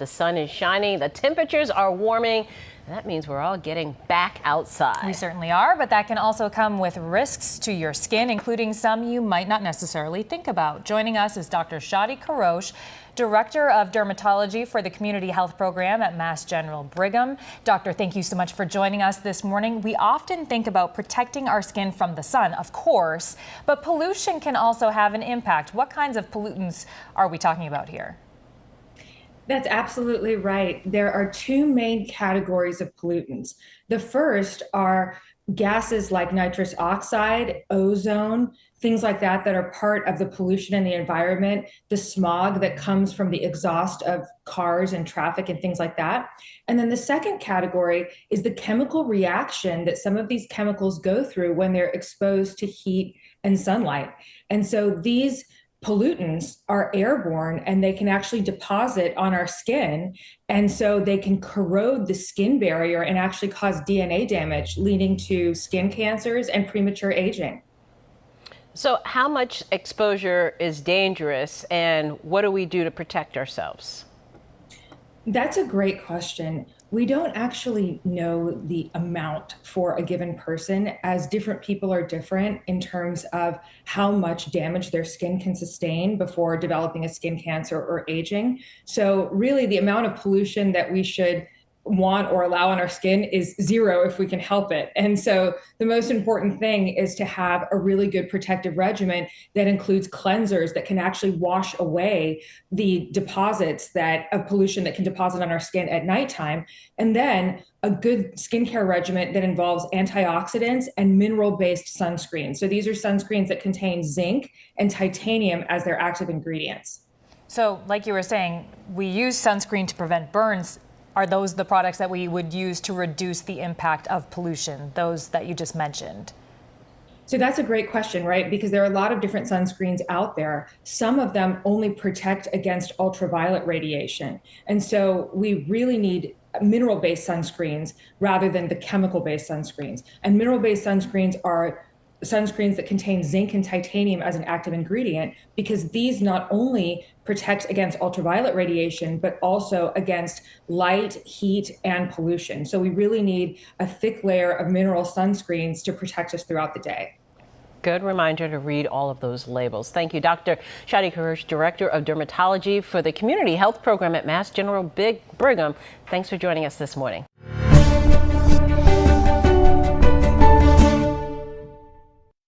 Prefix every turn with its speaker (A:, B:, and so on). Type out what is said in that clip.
A: The sun is shining, the temperatures are warming, and that means we're all getting back outside.
B: We certainly are, but that can also come with risks to your skin, including some you might not necessarily think about. Joining us is Dr. Shadi Kharosh, Director of Dermatology for the Community Health Program at Mass General Brigham. Doctor, thank you so much for joining us this morning. We often think about protecting our skin from the sun, of course, but pollution can also have an impact. What kinds of pollutants are we talking about here?
C: That's absolutely right. There are two main categories of pollutants. The first are gases like nitrous oxide, ozone, things like that are part of the pollution in the environment, the smog that comes from the exhaust of cars and traffic and things like that. And then the second category is the chemical reaction that some of these chemicals go through when they're exposed to heat and sunlight. And so these pollutants are airborne and they can actually deposit on our skin. And so they can corrode the skin barrier and actually cause DNA damage, leading to skin cancers and premature aging.
A: So how much exposure is dangerous, and what do we do to protect ourselves?
C: That's a great question. We don't actually know the amount for a given person, as different people are different in terms of how much damage their skin can sustain before developing a skin cancer or aging. So really the amount of pollution that we should want or allow on our skin is zero if we can help it. And so the most important thing is to have a really good protective regimen that includes cleansers that can actually wash away the deposits of pollution that can deposit on our skin at nighttime. And then a good skincare regimen that involves antioxidants and mineral-based sunscreens. So these are sunscreens that contain zinc and titanium as their active ingredients.
B: So like you were saying, we use sunscreen to prevent burns. Are those the products that we would use to reduce the impact of pollution, those that you just mentioned?
C: So that's a great question, right? Because there are a lot of different sunscreens out there. Some of them only protect against ultraviolet radiation. And so we really need mineral-based sunscreens rather than the chemical-based sunscreens. And mineral-based sunscreens are sunscreens that contain zinc and titanium as an active ingredient, because these not only protect against ultraviolet radiation, but also against light, heat, and pollution. So we really need a thick layer of mineral sunscreens to protect us throughout the day.
A: Good reminder to read all of those labels. Thank you, Dr. Shadi Kharosh, Director of Dermatology for the Community Health Program at Mass General Brigham. Thanks for joining us this morning.